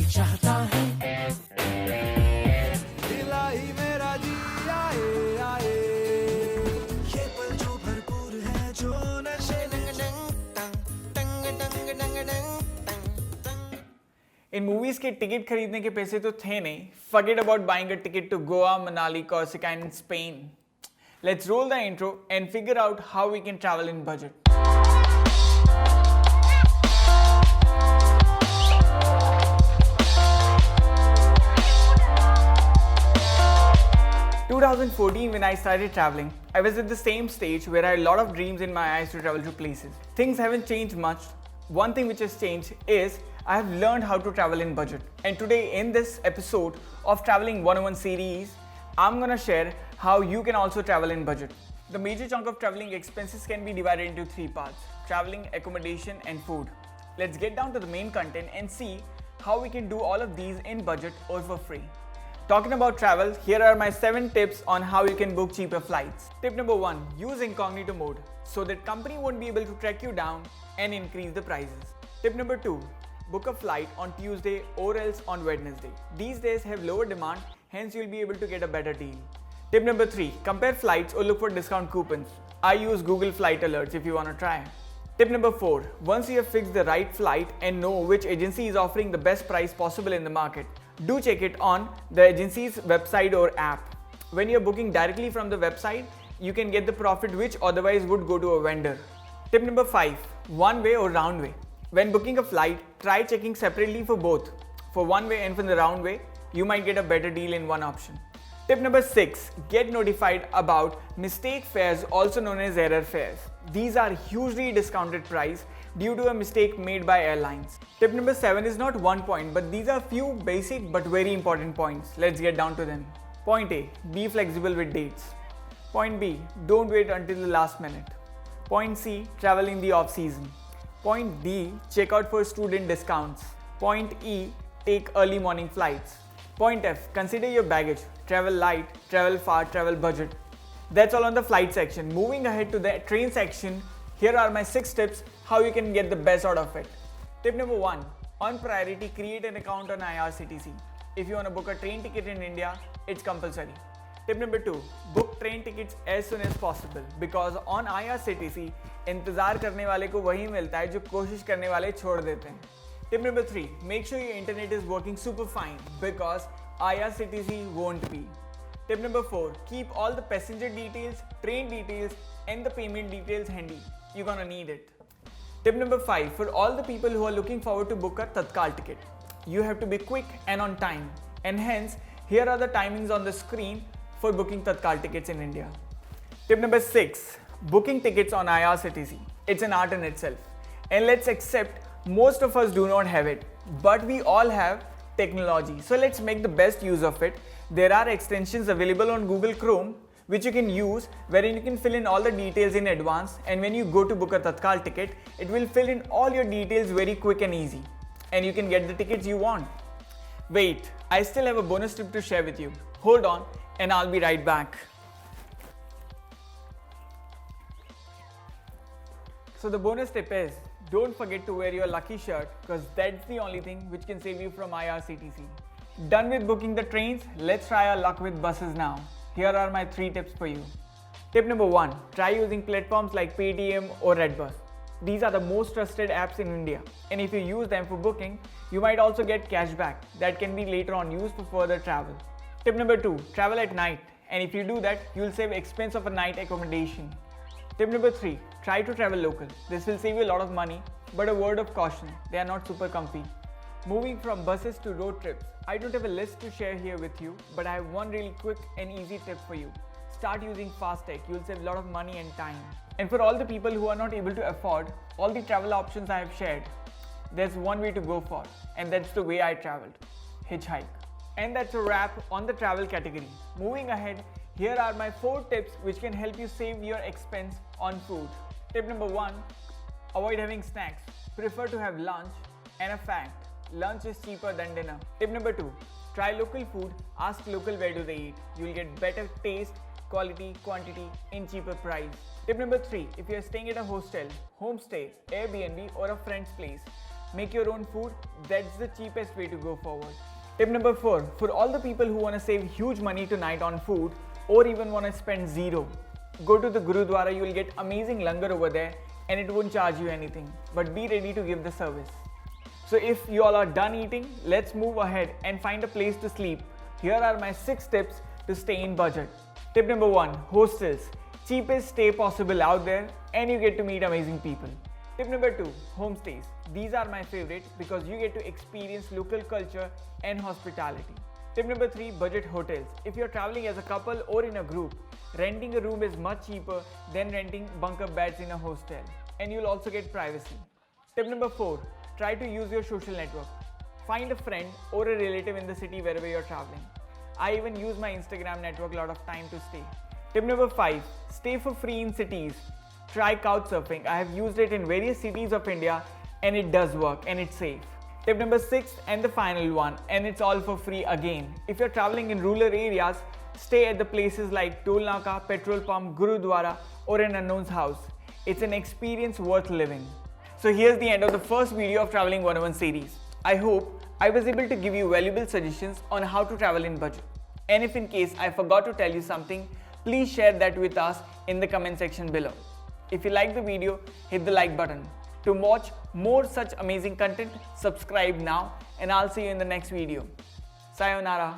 चाहता है दिला ही मेरा जी आए आए ये पल जो भरपूर है जो नशे इन मूवीज के टिकट खरीदने के पैसे तो थे नहीं. Forget about buying a ticket to Goa, Manali, Corsica and Spain. Let's roll the intro and figure out how we can travel in budget. 2014 when I started traveling, I was at the same stage where I had a lot of dreams in my eyes to travel to places. Things haven't changed much. One thing which has changed is I have learned how to travel in budget. And today in this episode of Traveling 101 series, I'm gonna share how you can also travel in budget. The major chunk of traveling expenses can be divided into three parts: traveling, accommodation and food. Let's get down to the main content and see how we can do all of these in budget or for free. Talking about travel, here are my 7 tips on how you can book cheaper flights. Tip number 1, use incognito mode so that company won't be able to track you down and increase the prices. Tip number 2, book a flight on Tuesday or else on Wednesday. These days have lower demand, hence you'll be able to get a better deal. Tip number 3, compare flights or look for discount coupons. I use Google Flight Alerts if you want to try. Tip number 4, once you have fixed the right flight and know which agency is offering the best price possible in the market, do check it on the agency's website or app. When you're booking directly from the website, you can get the profit which otherwise would go to a vendor. Tip number 5, one way or round way. When booking a flight, try checking separately for both. For one way and for the round way, you might get a better deal in one option. Tip number 6, get notified about mistake fares, also known as error fares. These are hugely discounted price due to a mistake made by airlines. Tip number 7 is not one point, but these are few basic but very important points. Let's get down to them. Point A, be flexible with dates. Point B, don't wait until the last minute. Point C, travel in the off season. Point D, check out for student discounts. Point E, take early morning flights. Point F, consider your baggage. Travel light, travel far, travel budget. That's all on the flight section. Moving ahead to the train section, here are my 6 tips how you can get the best out of it. Tip number 1, on priority, create an account on IRCTC. If you want to book a train ticket in India, it's compulsory. Tip number 2, book train tickets as soon as possible because on IRCTC, इंतजार करने वाले को वही मिलता है जो कोशिश करने वाले छोड़ देते हैं. Tip number 3, make sure your internet is working super fine because IRCTC won't be. Tip number 4, keep all the passenger details, train details and the payment details handy. You're gonna need it. Tip number 5, for all the people who are looking forward to book a Tatkal ticket, you have to be quick and on time, and hence here are the timings on the screen for booking Tatkal tickets in India. Tip number 6, booking tickets on IRCTC. It's an art in itself, and let's accept most of us do not have it, but we all have technology, so let's make the best use of it. There are extensions available on Google Chrome which you can use, wherein you can fill in all the details in advance, and when you go to book a Tatkal ticket, it will fill in all your details very quick and easy, and you can get the tickets you want. Wait, I still have a bonus tip to share with you. Hold on and I'll be right back. So the bonus tip is, don't forget to wear your lucky shirt because that's the only thing which can save you from IRCTC. Done with booking the trains, let's try our luck with buses now. Here are my 3 tips for you. Tip number 1, try using platforms like Paytm or Redbus. These are the most trusted apps in India, and if you use them for booking, you might also get cashback that can be later on used for further travel. Tip number 2, travel at night, and if you do that, you'll save expense of a night accommodation. Tip number 3, try to travel local. This will save you a lot of money, but a word of caution, they are not super comfy. Moving from buses to road trips, I don't have a list to share here with you, but I have one really quick and easy tip for you. Start using FastTech, you'll save a lot of money and time. And for all the people who are not able to afford all the travel options I have shared, there's one way to go for, and that's the way I traveled: hitchhike. And that's a wrap on the travel category. Moving ahead, here are my 4 tips which can help you save your expense on food. Tip number 1, avoid having snacks. Prefer to have lunch, and a fact, lunch is cheaper than dinner. Tip number 2, try local food, ask local where do they eat. You'll get better taste, quality, quantity in cheaper price. Tip number 3, if you're staying at a hostel, homestay, Airbnb or a friend's place, make your own food, that's the cheapest way to go forward. Tip number 4, for all the people who want to save huge money tonight on food or even want to spend zero, go to the Gurudwara, you will get amazing langar over there and it won't charge you anything, but be ready to give the service. So if you all are done eating, let's move ahead and find a place to sleep. Here are my 6 tips to stay in budget. Tip number 1, hostels. Cheapest stay possible out there and you get to meet amazing people. Tip number 2, homestays. These are my favorite because you get to experience local culture and hospitality. Tip number 3, budget hotels. If you're traveling as a couple or in a group, renting a room is much cheaper than renting bunker beds in a hostel, and you'll also get privacy. Tip number 4, try to use your social network. Find a friend or a relative in the city wherever you're traveling. I even use my Instagram network a lot of time to stay. Tip number 5, stay for free in cities. Try couchsurfing. I have used it in various cities of India and it does work and it's safe. Tip number 6 and the final one, and it's all for free again. If you're traveling in rural areas, stay at the places like Toll Naka, petrol pump, Gurudwara or an unknown's house. It's an experience worth living. So here's the end of the first video of Traveling 101 series. I hope I was able to give you valuable suggestions on how to travel in budget. And if in case I forgot to tell you something, please share that with us in the comment section below. If you like the video, hit the like button. To watch more such amazing content, subscribe now and I'll see you in the next video. Sayonara.